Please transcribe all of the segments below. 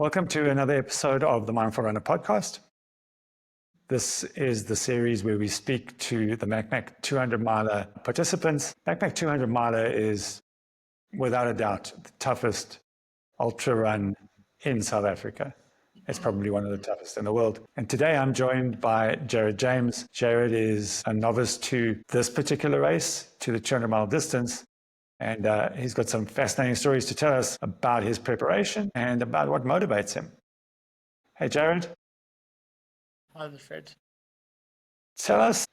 Welcome to another episode of the Mindful Runner podcast. This is the series where we speak to the MacMac 200 miler participants. MacMac 200 miler is, without a doubt, the toughest ultra run in South Africa. It's probably one of the toughest in the world. And today I'm joined by Jarryd James. Jarryd is a novice to this particular race, to the 200 mile distance. And he's got some fascinating stories to tell us about his preparation and about what motivates him. Hey, Jarryd. Hi, Fred. Tell us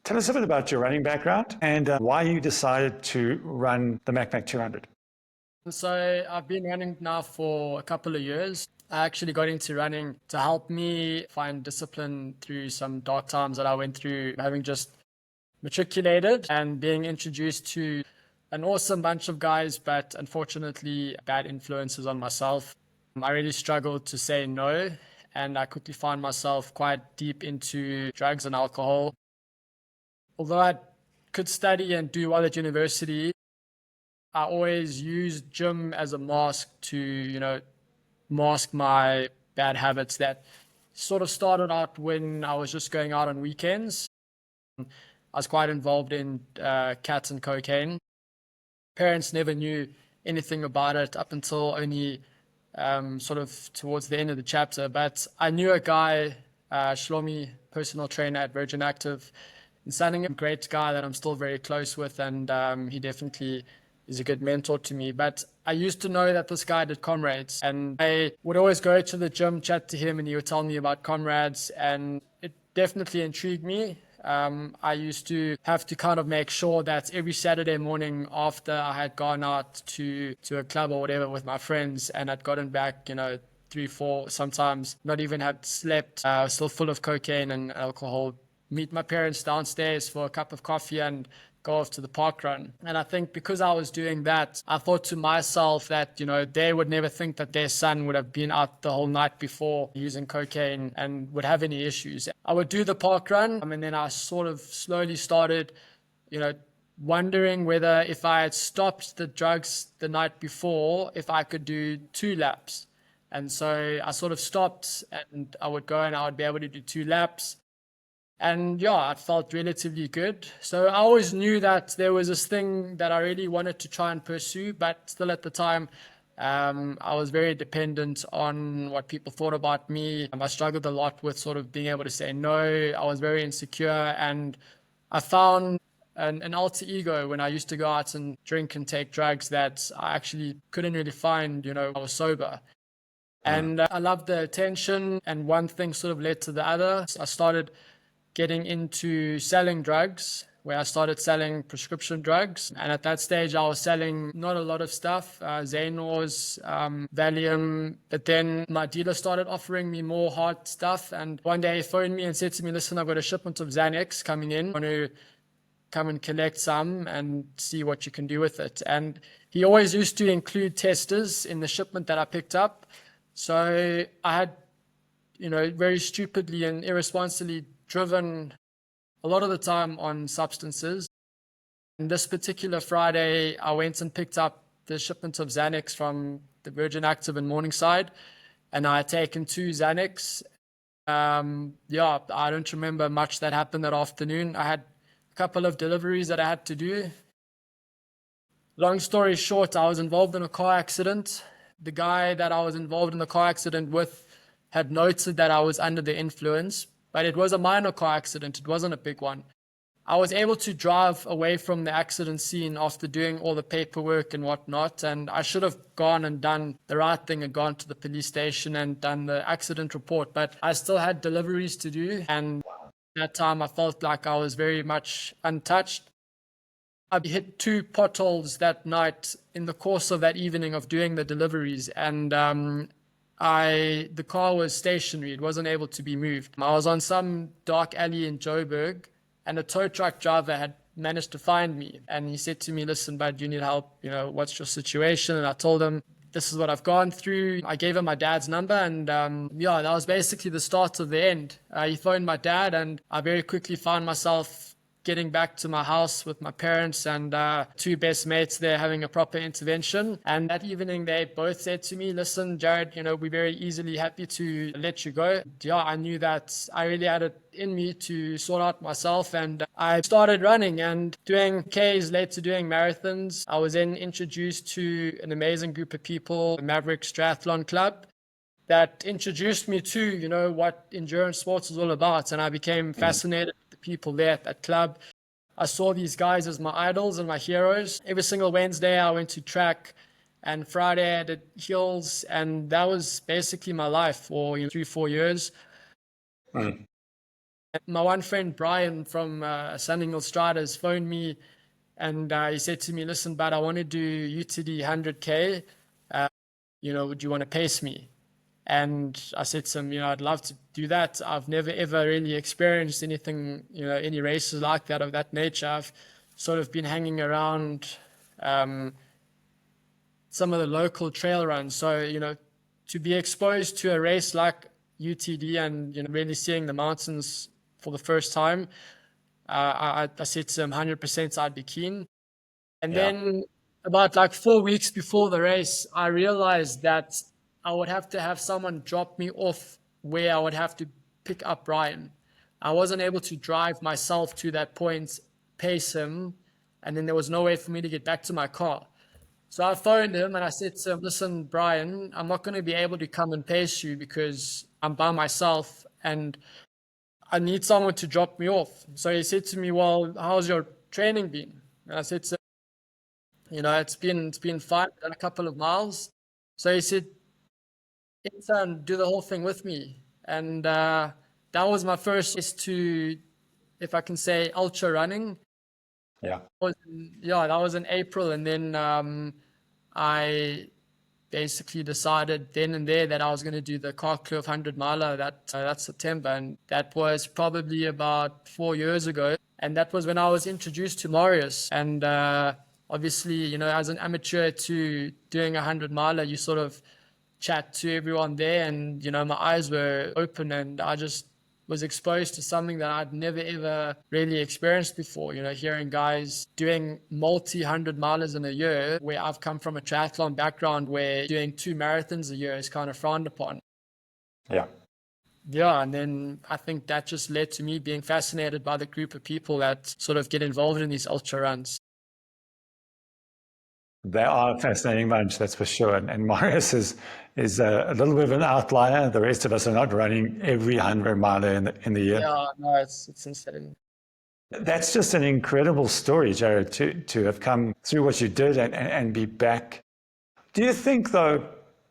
a bit about your running background and why you decided to run the MacMac 200. So I've been running now for a couple of years. I actually got into running to help me find discipline through some dark times that I went through, having just matriculated and being introduced to an awesome bunch of guys, but unfortunately bad influences on myself. I really struggled to say no, and I quickly found myself quite deep into drugs and alcohol. Although I could study and do well at university, I always used gym as a mask to, mask my bad habits that sort of started out when I was just going out on weekends. I was quite involved in cats and cocaine. Parents never knew anything about it up until only sort of towards the end of the chapter. But I knew a guy, Shlomi, personal trainer at Virgin Active in Sanningham, a great guy that I'm still very close with, and he definitely is a good mentor to me. But I used to know that this guy did comrades, and I would always go to the gym, chat to him, and he would tell me about comrades, and it definitely intrigued me. I used to have to kind of make sure that every Saturday morning after I had gone out to a club or whatever with my friends and I'd gotten back, 3, 4, sometimes not even had slept, still full of cocaine and alcohol, meet my parents downstairs for a cup of coffee and go off to the park run. And I think because I was doing that, I thought to myself that, they would never think that their son would have been out the whole night before using cocaine and would have any issues. I would do the park run, and then I sort of slowly started, wondering whether if I had stopped the drugs the night before, if I could do 2 laps. And so I sort of stopped and I would go and I would be able to do 2 laps. And yeah, it felt relatively good. So I always knew that there was this thing that I really wanted to try and pursue, but still at the time, I was very dependent on what people thought about me. I struggled a lot with sort of being able to say no. I was very insecure, and I found an alter ego when I used to go out and drink and take drugs that I actually couldn't really find, I was sober. And I loved the attention, and one thing sort of led to the other. So I started getting into selling drugs, where I started selling prescription drugs. And at that stage, I was selling not a lot of stuff, Xanors, Valium. But then my dealer started offering me more hard stuff. And one day he phoned me and said to me, listen, I've got a shipment of Xanax coming in. I want to come and collect some and see what you can do with it. And he always used to include testers in the shipment that I picked up. So I had, very stupidly and irresponsibly driven a lot of the time on substances. And this particular Friday, I went and picked up the shipment of Xanax from the Virgin Active in Morningside, and I had taken 2 Xanax. I don't remember much that happened that afternoon. I had a couple of deliveries that I had to do. Long story short, I was involved in a car accident. The guy that I was involved in the car accident with had noted that I was under the influence, but it was a minor car accident. It wasn't a big one. I was able to drive away from the accident scene after doing all the paperwork and whatnot, and I should have gone and done the right thing and gone to the police station and done the accident report, but I still had deliveries to do, and that time I felt like I was very much untouched. I hit 2 potholes that night in the course of that evening of doing the deliveries, and the car was stationary. It wasn't able to be moved. I was on some dark alley in Joburg, and a tow truck driver had managed to find me. And he said to me, listen, bud, you need help. What's your situation? And I told him, this is what I've gone through. I gave him my dad's number, and that was basically the start of the end. He phoned my dad, and I very quickly found myself getting back to my house with my parents and two best mates there having a proper intervention. And that evening, they both said to me, listen, Jaryd, we're very easily happy to let you go. Yeah, I knew that I really had it in me to sort out myself. And I started running and doing Ks, led to doing marathons. I was then introduced to an amazing group of people, the Maverick Triathlon Club, that introduced me to, what endurance sports is all about. And I became fascinated with the people there at that club. I saw these guys as my idols and my heroes. Every single Wednesday I went to track, and Friday I did hills, and that was basically my life for 3-4 years. Mm. My one friend, Brian from Sunninghill Striders, phoned me and he said to me, listen, bud, I want to do UTD 100K. Would you want to pace me? And I said to him, I'd love to do that. I've never, ever really experienced anything, any races like that of that nature. I've sort of been hanging around some of the local trail runs. So, to be exposed to a race like UTD and, really seeing the mountains for the first time, I said to him 100% I'd be keen. And then about like 4 weeks before the race, I realized that I would have to have someone drop me off where I would have to pick up Brian. I wasn't able to drive myself to that point, pace him, and then there was no way for me to get back to my car. So I phoned him and I said to him, listen, Brian, I'm not going to be able to come and pace you because I'm by myself and I need someone to drop me off. So he said to me, well, how's your training been? And I said to him, it's been fine, done a couple of miles. So he said, intern, do the whole thing with me. And that was my first race to, if I can say, ultra running. Yeah. That was in April. And then I basically decided then and there that I was going to do the Karkloof 100 miler that September. And that was probably about 4 years ago. And that was when I was introduced to Marius. And obviously, as an amateur to doing a 100 miler, you sort of chat to everyone there. And, my eyes were open and I just was exposed to something that I'd never ever really experienced before, hearing guys doing multi 100 milers in a year, where I've come from a triathlon background where doing 2 marathons a year is kind of frowned upon. Yeah. Yeah, and then I think that just led to me being fascinated by the group of people that sort of get involved in these ultra runs. They are a fascinating bunch, that's for sure. And Marius is a little bit of an outlier. The rest of us are not running every 100 miler in the year. Yeah, no, it's insane. That's just an incredible story, Jaryd, to have come through what you did and be back. Do you think, though,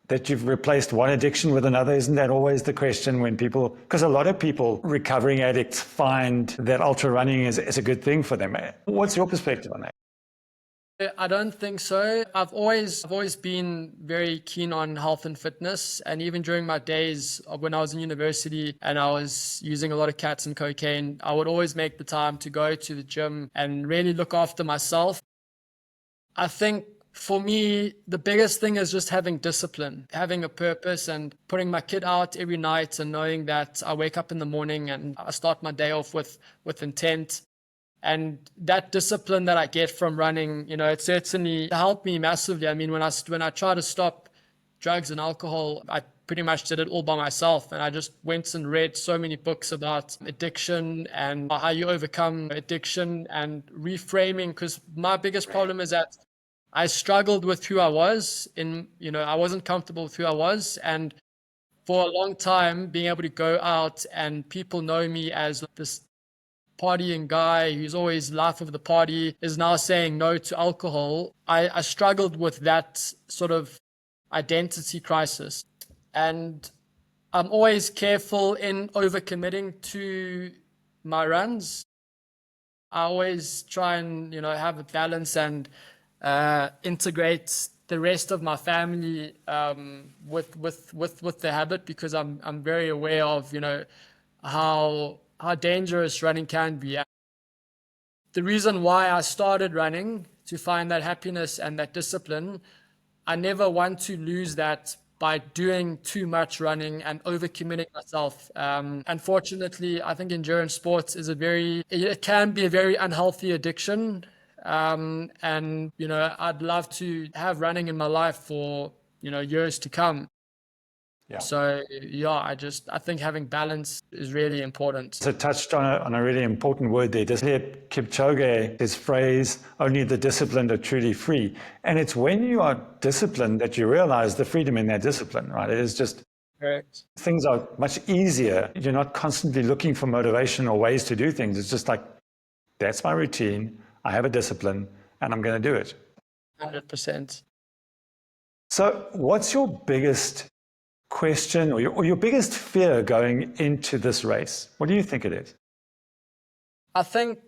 that you've replaced one addiction with another? Isn't that always the question when people, because a lot of people, recovering addicts, find that ultra running is a good thing for them. What's your perspective on that? I don't think so. I've always been very keen on health and fitness. And even during my days when I was in university and I was using a lot of cats and cocaine, I would always make the time to go to the gym and really look after myself. I think for me, the biggest thing is just having discipline, having a purpose and putting my kid out every night and knowing that I wake up in the morning and I start my day off with intent. And that discipline that I get from running, it certainly helped me massively. I mean, when I try to stop drugs and alcohol, I pretty much did it all by myself. And I just went and read so many books about addiction and how you overcome addiction and reframing. Because my biggest problem is that I struggled with who I was I wasn't comfortable with who I was. And for a long time, being able to go out and people know me as this partying guy who's always life of the party is now saying no to alcohol. I struggled with that sort of identity crisis. And I'm always careful in overcommitting to my runs. I always try and, have a balance and integrate the rest of my family with the habit, because I'm very aware of, how dangerous running can be. The reason why I started running, to find that happiness and that discipline, I never want to lose that by doing too much running and overcommitting myself. Unfortunately, I think endurance sports it can be a very unhealthy addiction. And, I'd love to have running in my life for, years to come. Yeah. So, yeah, I think having balance is really important. So touched on a really important word there. Just hear Kipchoge, his phrase, only the disciplined are truly free. And it's when you are disciplined that you realize the freedom in that discipline, right? It is just, Correct. things are much easier. You're not constantly looking for motivation or ways to do things. It's just like, that's my routine. I have a discipline and I'm going to do it. 100%. So what's your biggest question or your biggest fear going into this race? What do you think it is? I think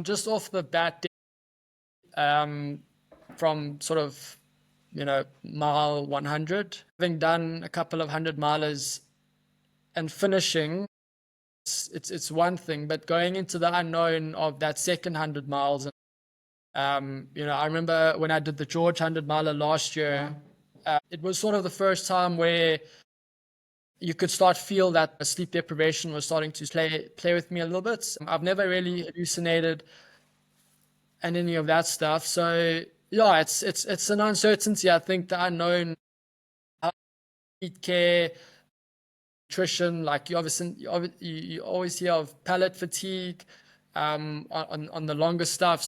just off the bat, from sort of, mile 100, having done a couple of 100 milers and finishing, it's one thing, but going into the unknown of that second 100 miles. I remember when I did the George 100 miler last year, it was sort of the first time where you could start feel that sleep deprivation was starting to play with me a little bit. I've never really hallucinated and any of that stuff. So yeah, it's an uncertainty. I think the unknown, eat care, nutrition, like you always hear of palate fatigue on the longer stuff.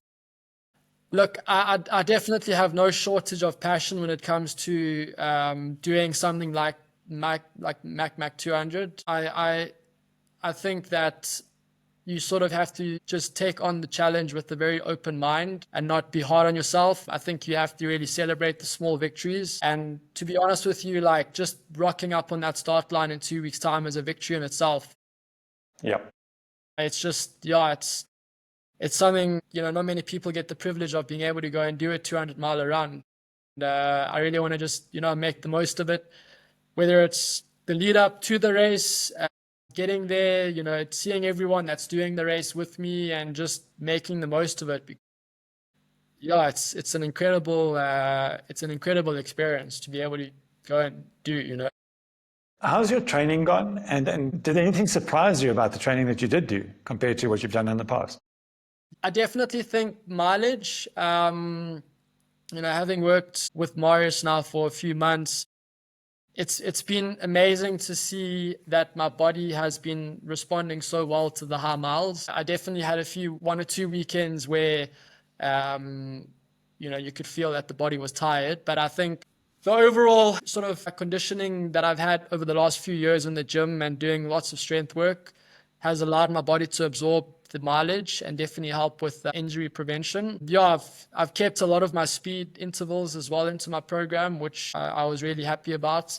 Look, I definitely have no shortage of passion when it comes to doing something like Mac 200. I think that you sort of have to just take on the challenge with a very open mind and not be hard on yourself. I think you have to really celebrate the small victories. And to be honest with you, like just rocking up on that start line in 2 weeks' time is a victory in itself. Yeah. It's just, yeah, it's something, not many people get the privilege of being able to go and do a 200-mile run. And I really want to just, make the most of it, whether it's the lead up to the race, getting there, seeing everyone that's doing the race with me and just making the most of it. Yeah, it's an incredible experience to be able to go and do. How's your training gone? And did anything surprise you about the training that you did do compared to what you've done in the past? I definitely think mileage, having worked with Marius now for a few months, it's been amazing to see that my body has been responding so well to the high miles. I definitely had 1 or 2 weekends where, you could feel that the body was tired. But I think the overall sort of conditioning that I've had over the last few years in the gym and doing lots of strength work has allowed my body to absorb the mileage and definitely help with injury prevention. Yeah, I've kept a lot of my speed intervals as well into my program, which I was really happy about.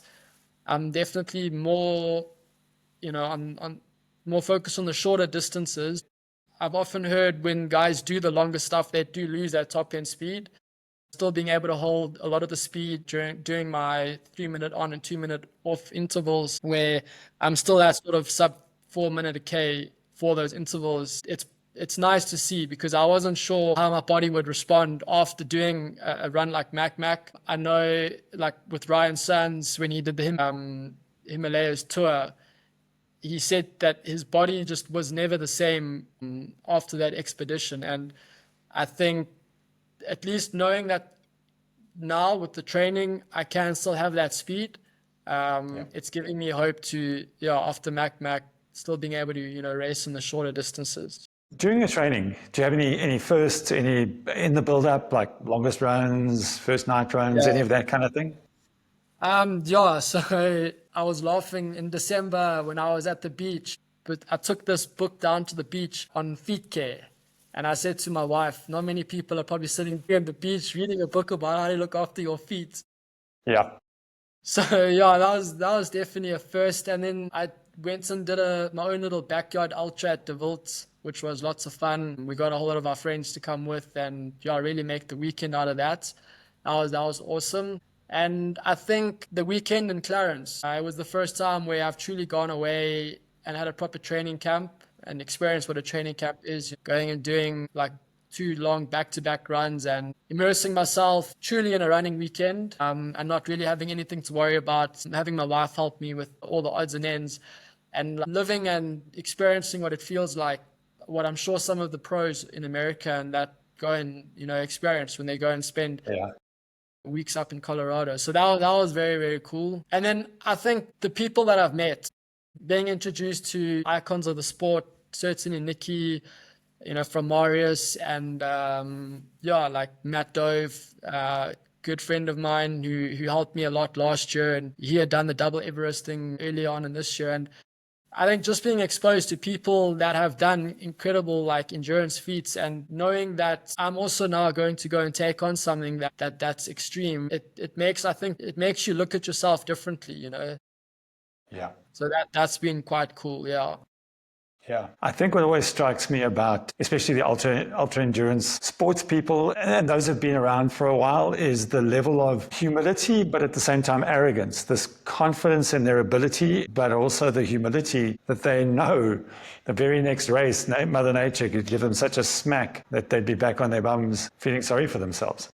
I'm definitely more, on more focused on the shorter distances. I've often heard when guys do the longer stuff, they do lose that top end speed. Still being able to hold a lot of the speed during my 3-minute on and 2-minute off intervals, where I'm still at sort of sub 4 minute a K for those intervals. It's nice to see, because I wasn't sure how my body would respond after doing a run like Mac. I know, like with Ryan Sands, when he did the Himalayas tour, he said that his body just was never the same after that expedition. And I think, at least knowing that now with the training, I can still have that speed. It's giving me hope to, after Mac, still being able to, race in the shorter distances. During your training, do you have any first, any in the build-up, like longest runs, first night runs, any of that kind of thing? So I was laughing in December when I was at the beach, but I took this book down to the beach on feet care. And I said to my wife, not many people are probably sitting here on the beach reading a book about how to look after your feet. Yeah. So yeah, that was definitely a first. And then I went and did my own little backyard ultra at De Wilt, which was lots of fun. We got a whole lot of our friends to come with, and really make the weekend out of that. That was awesome. And I think the weekend in Clarence, it was the first time where I've truly gone away and had a proper training camp and experienced what a training camp is, going and doing like 2 long back-to-back runs and immersing myself truly in a running weekend, and not really having anything to worry about, having my wife help me with all the odds and ends, and living and experiencing what it feels like, what I'm sure some of the pros in America and that go and, experience when they go and spend Yeah. weeks up in Colorado. So that was very, very cool. And then I think the people that I've met, being introduced to icons of the sport, certainly Nikki, from Marius, and like Matt Dove, good friend of mine who helped me a lot last year, and he had done the double Everest thing early on in this year. And I think just being exposed to people that have done incredible like endurance feats, and knowing that I'm also now going to go and take on something that's extreme, it makes you look at yourself differently, Yeah. So that's been quite cool. Yeah. Yeah. I think what always strikes me about, especially the ultra endurance sports people, and those who've been around for a while, is the level of humility, but at the same time arrogance, this confidence in their ability, but also the humility that they know the very next race, Mother Nature could give them such a smack that they'd be back on their bums feeling sorry for themselves.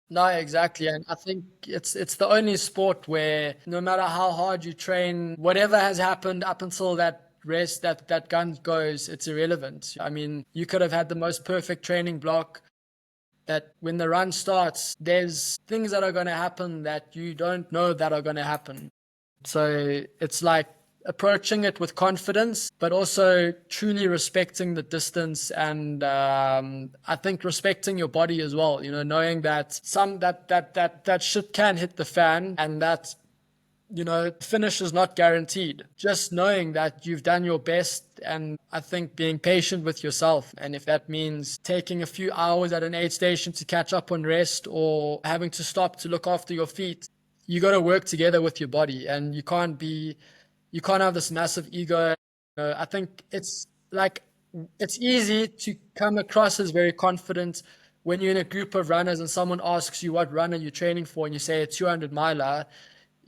No, exactly. And I think it's the only sport where no matter how hard you train, whatever has happened up until that rest, that gun goes, it's irrelevant. I mean, you could have had the most perfect training block, that when the run starts, there's things that are going to happen that you don't know that are going to happen. So it's like approaching it with confidence, but also truly respecting the distance, and I think respecting your body as well. Knowing that that shit can hit the fan, and that finish is not guaranteed. Just knowing that you've done your best, and I think being patient with yourself. And if that means taking a few hours at an aid station to catch up on rest, or having to stop to look after your feet, you got to work together with your body, and you can't have this massive ego. I think it's easy to come across as very confident when you're in a group of runners and someone asks you what run are you training for, and you say a 200 miler.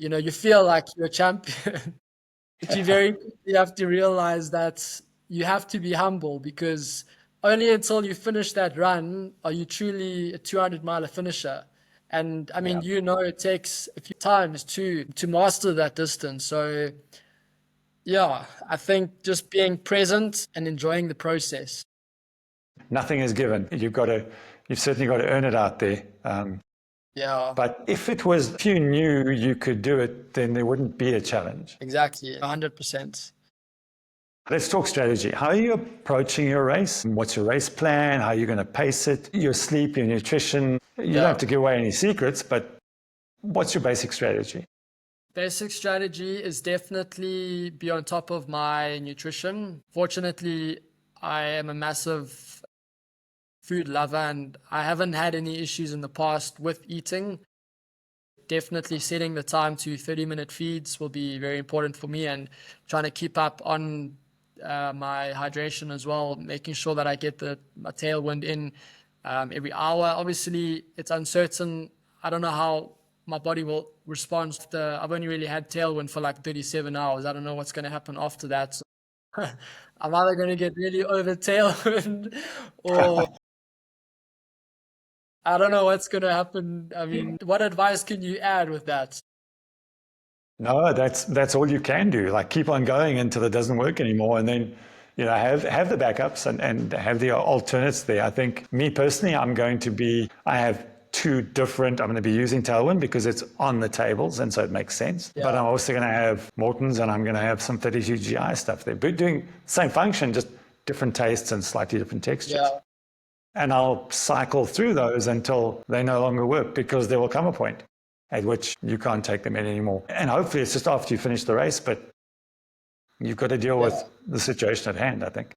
You feel like you're a champion. But you have to realize that you have to be humble, because only until you finish that run are you truly a 200 miler finisher. And I mean, it takes a few times to master that distance. So yeah, I think just being present and enjoying the process. Nothing is given. You've certainly got to earn it out there. Yeah, But if you knew you could do it, then there wouldn't be a challenge. exactly. 100%. Let's talk strategy. How are you approaching your race? What's your race plan? How are you going to pace it? Your sleep, your nutrition. You don't have to give away any secrets, but what's your basic strategy? Basic strategy is definitely be on top of my nutrition. Fortunately, I am a massive food lover, and I haven't had any issues in the past with eating. Definitely setting the time to 30-minute feeds will be very important for me, and trying to keep up on my hydration as well, making sure that I get my tailwind in every hour. Obviously, it's uncertain. I don't know how my body will respond. I've only really had tailwind for like 37 hours. I don't know what's going to happen after that. So I'm either going to get really over tailwind or I don't know what's going to happen. I mean, what advice can you add with that? No, that's all you can do. Like keep on going until it doesn't work anymore, and then have the backups and have the alternates there. I think me personally, I have two different. I'm going to be using Tailwind because it's on the tables, and so it makes sense. Yeah. But I'm also going to have Morton's, and I'm going to have some 32 GI stuff there, but doing the same function, just different tastes and slightly different textures. Yeah. And I'll cycle through those until they no longer work, because there will come a point at which you can't take them in anymore. And hopefully it's just after you finish the race, but you've got to deal with the situation at hand, I think.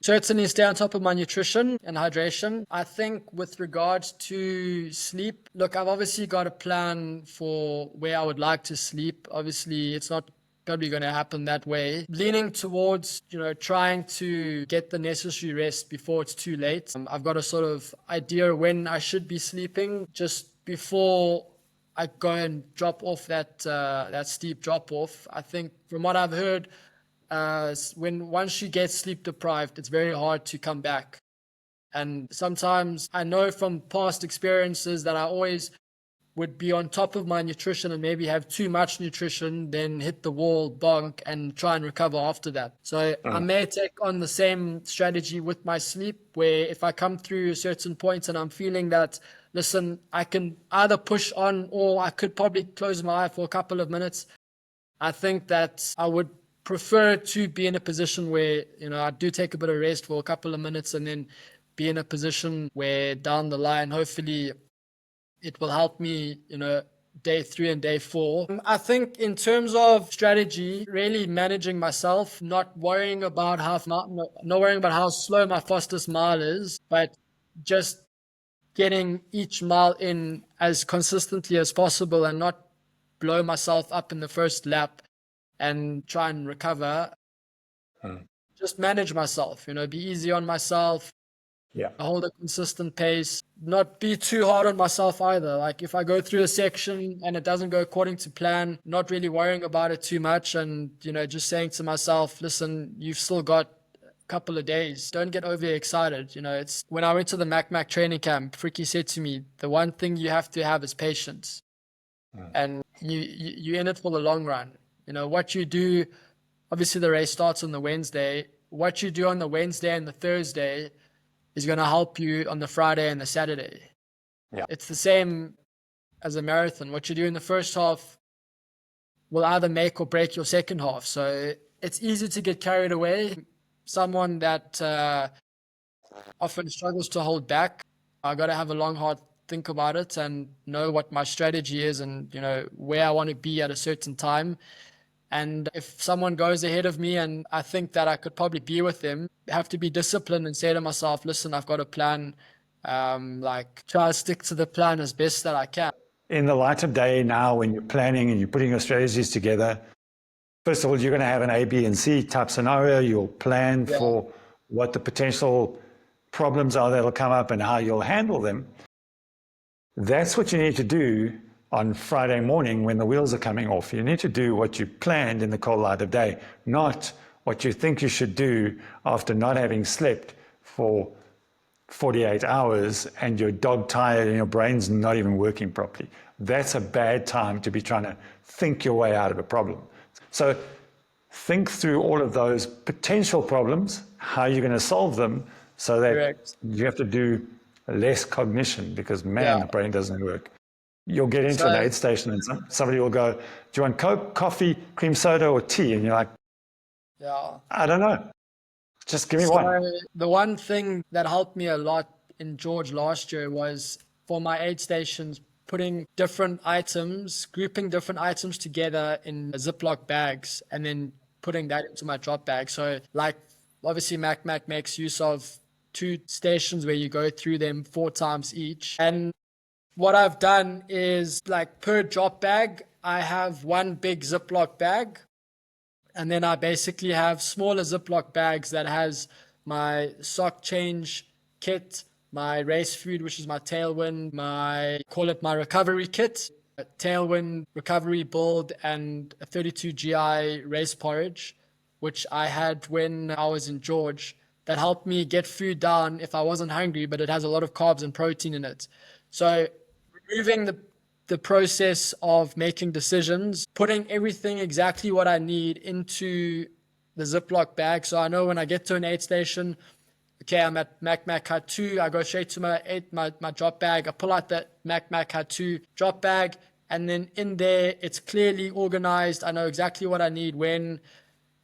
Certainly stay on top of my nutrition and hydration. I think with regards to sleep, look, I've obviously got a plan for where I would like to sleep. Obviously, it's not probably going to happen that way. Leaning towards, trying to get the necessary rest before it's too late. I've got a sort of idea when I should be sleeping, just before I go and drop off that steep drop off. I think from what I've heard, once you get sleep deprived, it's very hard to come back. And sometimes I know from past experiences that I always would be on top of my nutrition and maybe have too much nutrition, then hit the wall, bonk, and try and recover after that. So I may take on the same strategy with my sleep, where if I come through a certain point and I'm feeling that, listen, I can either push on or I could probably close my eye for a couple of minutes, I think that I would prefer to be in a position where, I do take a bit of rest for a couple of minutes and then be in a position where down the line, hopefully it will help me, day 3 and day 4. I think in terms of strategy, really managing myself, not worrying about how slow my fastest mile is, but just getting each mile in as consistently as possible and not blow myself up in the first lap and try and recover. Just manage myself, be easy on myself. Yeah. Hold a consistent pace, not be too hard on myself either. Like if I go through a section and it doesn't go according to plan, not really worrying about it too much and, just saying to myself, listen, you've still got a couple of days. Don't get overexcited. It's when I went to the Mac training camp, Fricky said to me, the one thing you have to have is patience. And you're in it for the long run. What you do, obviously the race starts on the Wednesday. What you do on the Wednesday and the Thursday is going to help you on the Friday and the Saturday. Yeah. It's the same as a marathon. What you do in the first half will either make or break your second half. So it's easy to get carried away. Someone that often struggles to hold back, I got to have a long, hard think about it and know what my strategy is and, where I want to be at a certain time. And if someone goes ahead of me and I think that I could probably be with them, I have to be disciplined and say to myself, listen, I've got a plan, try to stick to the plan as best that I can. In the light of day now, when you're planning and you're putting your strategies together, first of all, you're going to have an A, B, and C type scenario. You'll plan for what the potential problems are that'll come up and how you'll handle them. That's what you need to do on Friday morning when the wheels are coming off. You need to do what you planned in the cold light of day, not what you think you should do after not having slept for 48 hours and you're dog tired and your brain's not even working properly. That's a bad time to be trying to think your way out of a problem. So think through all of those potential problems, how you're going to solve them, so that you have to do less cognition because, the brain doesn't work. You'll get into an aid station and somebody will go, do you want Coke, coffee, cream soda, or tea? And you're like, I don't know. Just give me one. The one thing that helped me a lot in George last year was for my aid stations, putting different items, grouping different items together in Ziploc bags and then putting that into my drop bag. So obviously Mac makes use of 2 stations where you go through them 4 times each. And what I've done is per drop bag, I have 1 big Ziploc bag. And then I basically have smaller Ziploc bags that has my sock change kit, my race food, which is my Tailwind, call it my recovery kit, a Tailwind recovery build, and a 32 GI race porridge, which I had when I was in George. That helped me get food down if I wasn't hungry, but it has a lot of carbs and protein in it. So removing the process of making decisions, putting everything exactly what I need into the Ziploc bag. So I know when I get to an aid station, okay, I'm at Mac Hut 2, I go straight to my drop bag, I pull out that Mac Hut 2 drop bag, and then in there, it's clearly organized. I know exactly what I need when,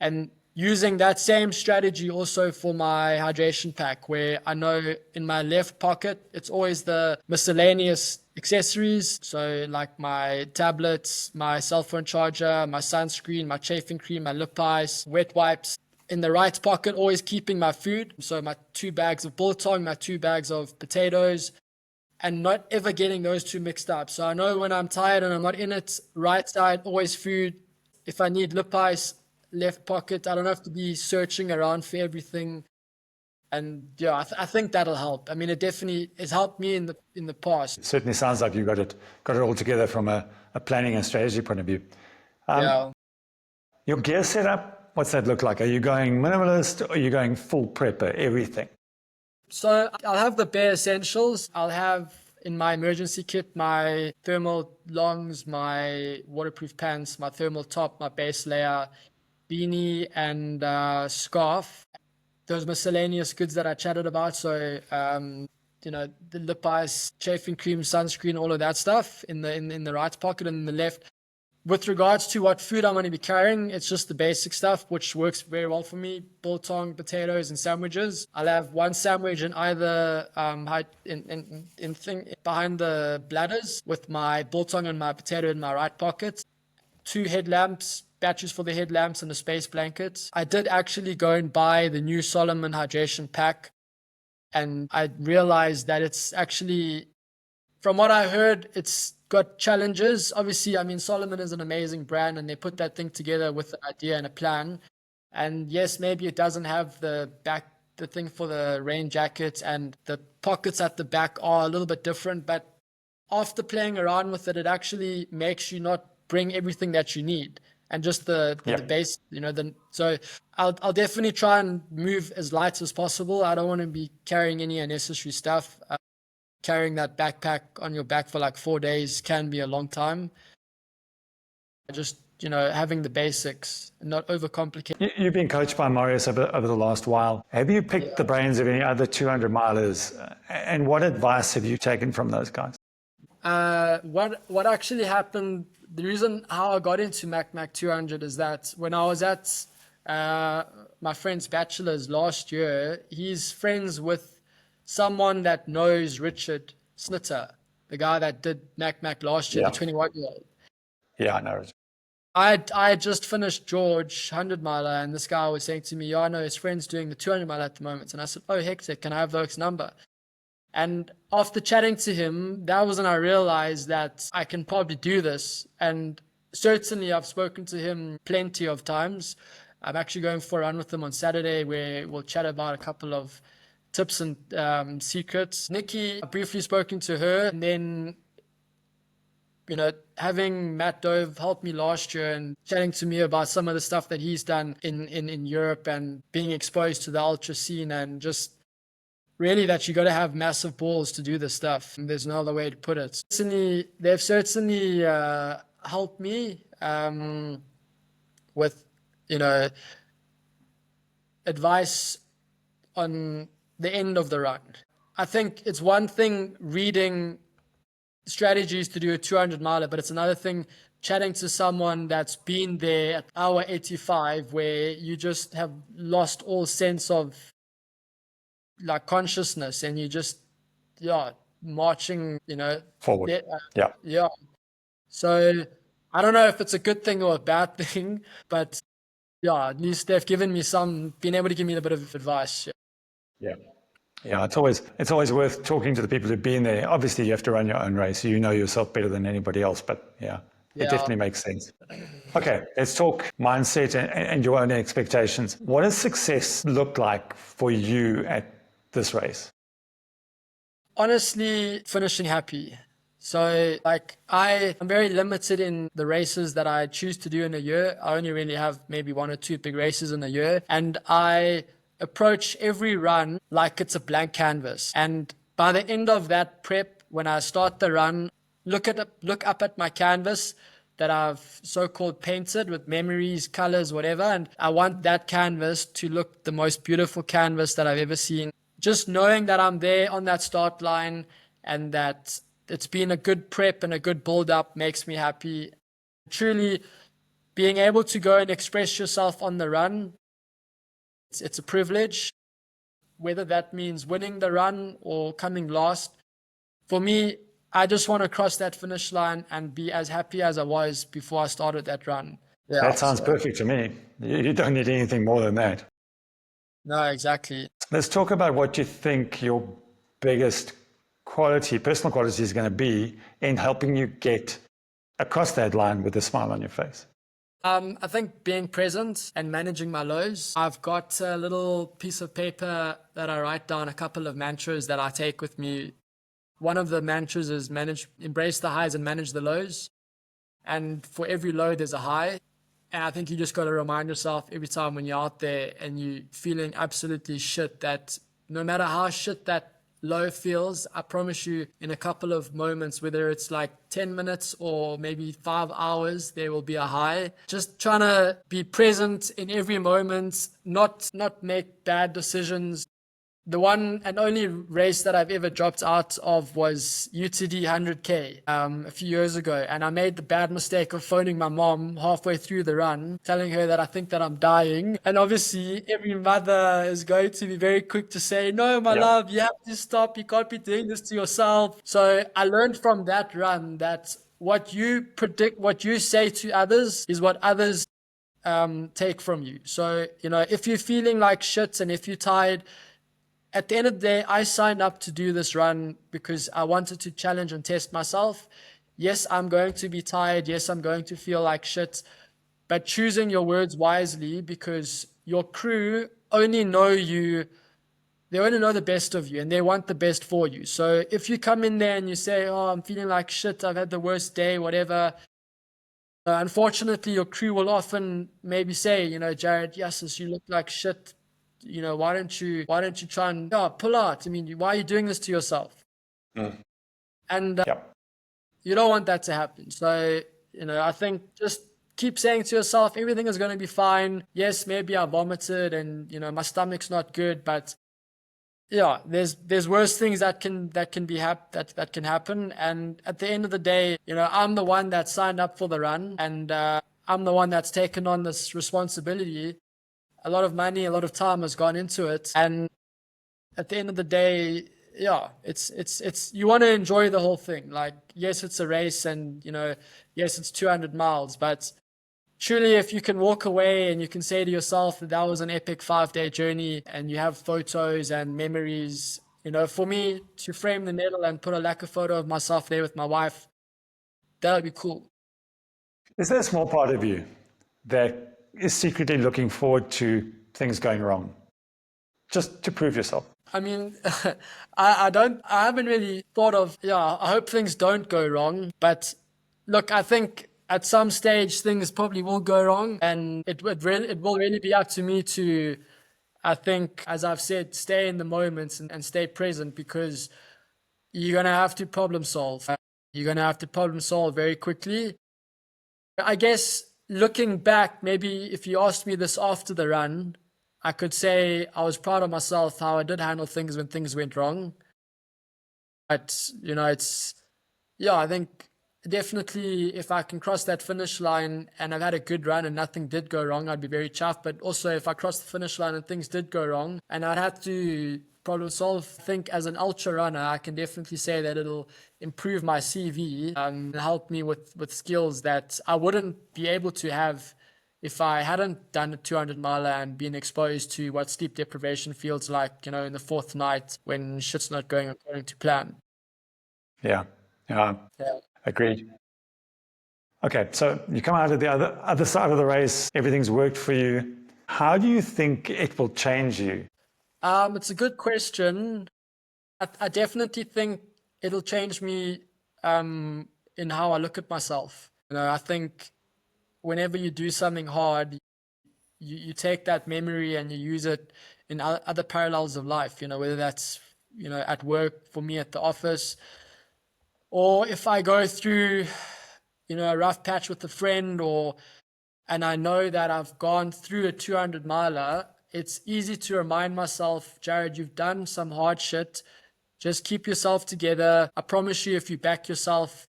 and using that same strategy also for my hydration pack, where I know in my left pocket, it's always the miscellaneous accessories. So like my tablets, my cell phone charger, my sunscreen, my chafing cream, my lip ice, wet wipes. In the right pocket, always keeping my food. So my 2 bags of biltong, my 2 bags of potatoes, and not ever getting those 2 mixed up. So I know when I'm tired and I'm not in it, right side, always food. If I need lip ice, left pocket. I don't have to be searching around for everything. And I think that'll help. I mean, it definitely has helped me in the past. It certainly sounds like you got it all together from a planning and strategy point of view. Your gear setup, what's that look like? Are you going minimalist or are you going full prepper, everything? So I'll have the bare essentials. I'll have in my emergency kit my thermal longs, my waterproof pants, my thermal top, my base layer, beanie, and scarf. Those miscellaneous goods that I chatted about. So, the lip ice, chafing cream, sunscreen, all of that stuff in the right pocket, and in the left. With regards to what food I'm going to be carrying, it's just the basic stuff, which works very well for me. Biltong, potatoes, and sandwiches. I'll have one sandwich in either behind the bladders with my biltong and my potato in my right pocket. 2 headlamps, batteries for the headlamps, and a space blanket. I did actually go and buy the new Solomon hydration pack, and I realized that it's actually, from what I heard, it's got challenges. Obviously, I mean, Solomon is an amazing brand, and they put that thing together with an idea and a plan. And yes, maybe it doesn't have the thing for the rain jacket, and the pockets at the back are a little bit different, but after playing around with it, it actually makes you not bring everything that you need, and just the base, so I'll definitely try and move as light as possible. I don't want to be carrying any unnecessary stuff. Carrying that backpack on your back for like 4 days can be a long time. Just, having the basics and not overcomplicate. You've been coached by Marius over the last while. Have you picked the brains of any other 200 milers? And what advice have you taken from those guys? What actually happened, the reason how I got into Mac 200 is that when I was at my friend's bachelor's last year, he's friends with someone that knows Richard Snitter, the guy that did Mac last year, the 21-year-old. Yeah, I know. I had just finished George 100 miler, and this guy was saying to me, I know his friend's doing the 200 mile at the moment. And I said, oh, Hector, can I have Vok's number? And after chatting to him, that was when I realized that I can probably do this. And certainly I've spoken to him plenty of times. I'm actually going for a run with him on Saturday where we'll chat about a couple of tips and secrets. Nikki, I've briefly spoken to her, and then, having Matt Dove help me last year and chatting to me about some of the stuff that he's done in Europe, and being exposed to the ultra scene, and just really that you got to have massive balls to do this stuff. And there's no other way to put it. They've certainly helped me with, advice on the end of the run. I think it's one thing reading strategies to do a 200 miler, but it's another thing chatting to someone that's been there at hour 85, where you just have lost all sense of like consciousness, and you just marching forward. So I don't know if it's a good thing or a bad thing, but at least they've been able to give me a bit of advice. Yeah, it's always worth talking to the people who've been there. Obviously, you have to run your own race, so you know yourself better than anybody else. But it definitely makes sense. Okay, let's talk mindset and your own expectations. What does success look like for you at this race? Honestly, finishing happy. So I'm very limited in the races that I choose to do in a year. I only really have maybe 1 or 2 big races in a year, and I approach every run like it's a blank canvas. And by the end of that prep, when I start the run, look up at my canvas that I've so-called painted with memories, colors, whatever. And I want that canvas to look the most beautiful canvas that I've ever seen. Just knowing that I'm there on that start line, and that it's been a good prep and a good build-up makes me happy. Truly being able to go and express yourself on the run, it's a privilege, whether that means winning the run or coming last. For me, I just want to cross that finish line and be as happy as I was before I started that run. That sounds perfect to me. You don't need anything more than that. No, exactly. Let's talk about what you think your biggest personal quality is going to be in helping you get across that line with a smile on your face. I think being present and managing my lows. I've got a little piece of paper that I write down a couple of mantras that I take with me. One of the mantras is embrace the highs and manage the lows. And for every low, there's a high. And I think you just got to remind yourself every time when you're out there and you're feeling absolutely shit that no matter how shit that low feels, I promise you, in a couple of moments, whether it's like 10 minutes or maybe 5 hours, there will be a high. Just trying to be present in every moment, not make bad decisions. The one and only race that I've ever dropped out of was UTD 100K a few years ago. And I made the bad mistake of phoning my mom halfway through the run, telling her that I think that I'm dying. And obviously, every mother is going to be very quick to say, no, my love, you have to stop. You can't be doing this to yourself. So I learned from that run that what you predict, what you say to others is what others take from you. So, if you're feeling like shit and if you're tired, at the end of the day, I signed up to do this run because I wanted to challenge and test myself. Yes, I'm going to be tired. Yes, I'm going to feel like shit. But choosing your words wisely, because your crew only know you, they only know the best of you and they want the best for you. So if you come in there and you say, oh, I'm feeling like shit, I've had the worst day, whatever. Unfortunately, your crew will often maybe say, Jarryd, yes, you look like shit. Why don't you try and pull out? I mean, why are you doing this to yourself? And you don't want that to happen. So, I think just keep saying to yourself, everything is going to be fine. Yes, maybe I vomited and, my stomach's not good, but yeah, there's worse things that can happen. And at the end of the day, I'm the one that signed up for the run, and I'm the one that's taken on this responsibility. A lot of money, a lot of time has gone into it, and at the end of the day, yeah, it's you want to enjoy the whole thing. Like, yes, it's a race, and yes, it's 200 miles, but truly, if you can walk away and you can say to yourself that was an epic 5-day journey, and you have photos and memories, for me to frame the medal and put a lacquer photo of myself there with my wife, that would be cool. Is there a small part of you that is secretly looking forward to things going wrong, just to prove yourself? I mean, I haven't really thought of, I hope things don't go wrong. But look, I think at some stage things probably will go wrong, and it will really be up to me to, I think, as I've said, stay in the moment and stay present, because you're going to have to problem solve. You're going to have to problem solve very quickly. I guess looking back, maybe if you asked me this after the run, I could say I was proud of myself, how I did handle things when things went wrong. But, I think definitely if I can cross that finish line and I've had a good run and nothing did go wrong, I'd be very chuffed. But also if I cross the finish line and things did go wrong and I'd have to problem solve, I think as an ultra runner, I can definitely say that it'll improve my CV and help me with skills that I wouldn't be able to have if I hadn't done a 200 miler and been exposed to what sleep deprivation feels like, in the fourth night when shit's not going according to plan. Yeah. Agreed. Okay, so you come out of the other side of the race, everything's worked for you. How do you think it will change you? It's a good question. I definitely think it'll change me in how I look at myself. I think whenever you do something hard, you take that memory and you use it in other parallels of life, whether that's, at work, for me at the office, or if I go through, a rough patch with a friend, and I know that I've gone through a 200 miler, it's easy to remind myself, Jarryd, you've done some hard shit. Just keep yourself together. I promise you, if you back yourself,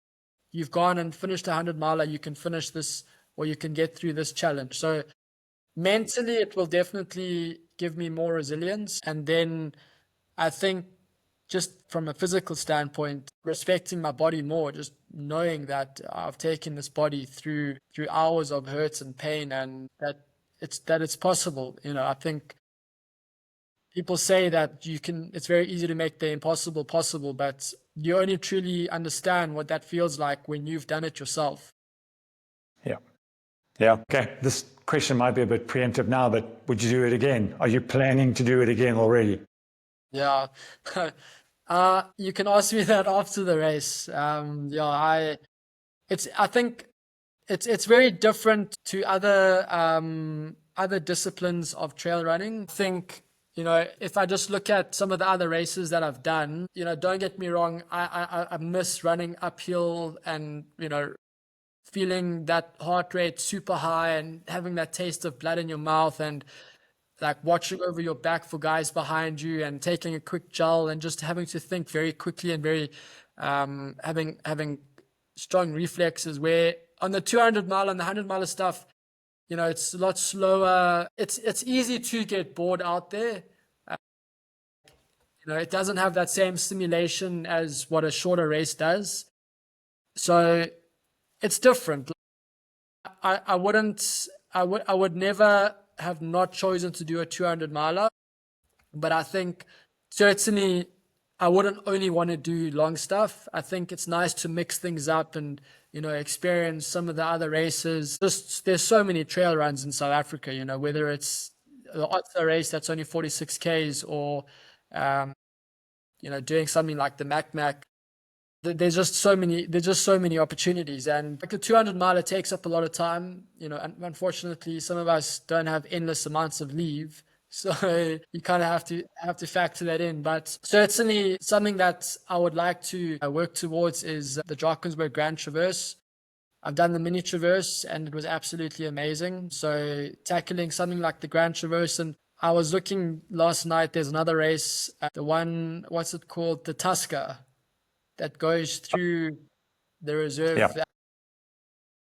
you've gone and finished a 100 miler, you can finish this, or you can get through this challenge. So mentally, it will definitely give me more resilience. And then I think just from a physical standpoint, respecting my body more, just knowing that I've taken this body through hours of hurts and pain, and that it's possible. I think people say that it's very easy to make the impossible possible, but you only truly understand what that feels like when you've done it yourself. Yeah. Okay. This question might be a bit preemptive now, but would you do it again? Are you planning to do it again already? Yeah. You can ask me that after the race. I think it's very different to other disciplines of trail running. I think If I just look at some of the other races that I've done, don't get me wrong, I miss running uphill and, feeling that heart rate super high and having that taste of blood in your mouth and like watching over your back for guys behind you and taking a quick gel and just having to think very quickly and very having strong reflexes, where on the 200 mile and the 100 mile stuff, it's a lot slower. It's easy to get bored out there. It doesn't have that same stimulation as what a shorter race does. So it's different. I would never have not chosen to do a 200 miler, but I think certainly I wouldn't only want to do long stuff. I think it's nice to mix things up and, experience some of the other races. Just there's so many trail runs in South Africa, whether it's the Otsa race that's only 46 Ks or, doing something like the Mac. There's just so many opportunities, and like a 200 miler takes up a lot of time. And unfortunately, some of us don't have endless amounts of leave, so you kind of have to factor that in. But certainly, something that I would like to work towards is the Drakensberg Grand Traverse. I've done the mini traverse, and it was absolutely amazing. So tackling something like the Grand Traverse, and I was looking last night. There's another race, the one, what's it called, the Tusker, that goes through the reserve.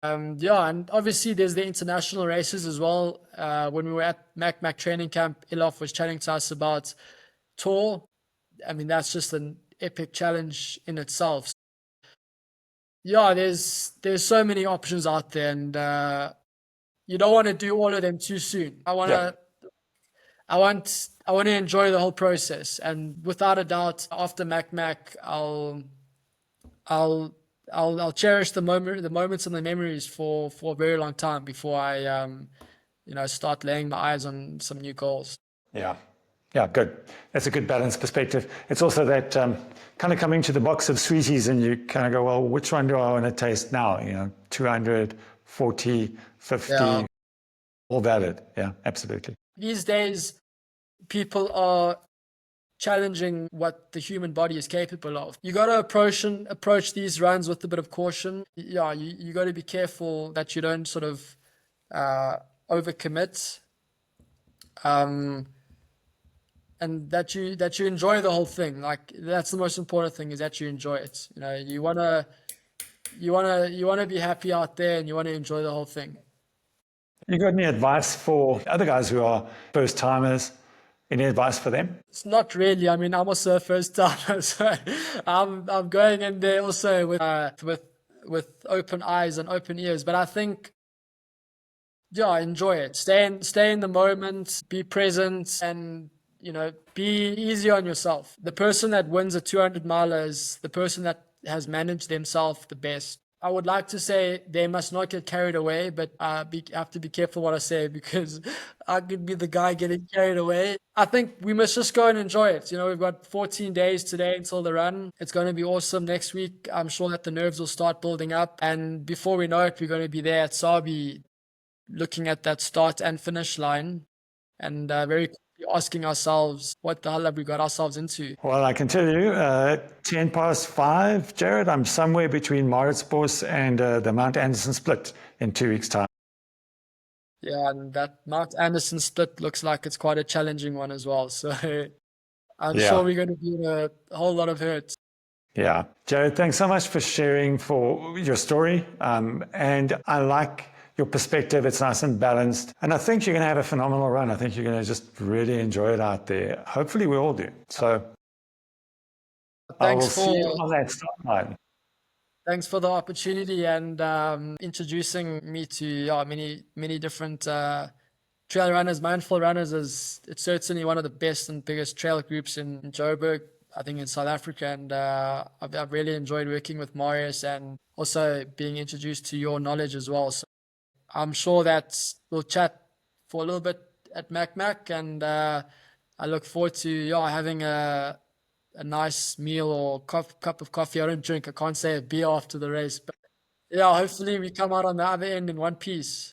And obviously there's the international races as well. When we were at Mac training camp, Ilof was chatting to us about Tour. I mean, that's just an epic challenge in itself. There's so many options out there, and you don't want to do all of them too soon. I want to enjoy the whole process, and without a doubt, after Mac, I'll cherish the moments and the memories for a very long time before I start laying my eyes on some new goals. Yeah, good. That's a good balanced perspective. It's also that kind of coming to the box of sweeties and you kind of go, well, which one do I want to taste now? 200, 40, 50, all valid. Yeah, absolutely. These days, people are challenging what the human body is capable of. You got to approach these runs with a bit of caution. You got to be careful that you don't sort of overcommit, and that you enjoy the whole thing. Like, that's the most important thing, is that you enjoy it. You wanna be happy out there, and you want to enjoy the whole thing. You got any advice for other guys who are first timers? Any advice for them? It's not really. I mean, I'm also a first timer, so I'm going in there also with open eyes and open ears. But I think, enjoy it. Stay in the moment. Be present, and be easy on yourself. The person that wins a 200 miler is the person that has managed themselves the best. I would like to say they must not get carried away, but I have to be careful what I say, because I could be the guy getting carried away. I think we must just go and enjoy it. We've got 14 days today until the run. It's going to be awesome. Next week, I'm sure that the nerves will start building up. And before we know it, we're going to be there at Sabi looking at that start and finish line, and very asking ourselves, what the hell have we got ourselves into? Well, I can tell you, 10 past 5, Jaryd, I'm somewhere between Maritzbos and the Mount Anderson split in 2 weeks' time. Yeah, and that Mount Anderson split looks like it's quite a challenging one as well. So I'm sure we're going to be in a whole lot of hurt. Yeah. Jaryd, thanks so much for sharing for your story. And I like your perspective. It's nice and balanced. And I think you're going to have a phenomenal run. I think you're going to just really enjoy it out there. Hopefully we all do. So I will see you on that start line. Thanks for the opportunity and introducing me to many different trail runners. Mindful Runners it's certainly one of the best and biggest trail groups in Joburg, I think, in South Africa. And I've really enjoyed working with Marius and also being introduced to your knowledge as well. So I'm sure that we'll chat for a little bit at Mac, and I look forward to having a nice meal or cup of coffee. I don't drink. I can't say a beer after the race, but hopefully we come out on the other end in one piece.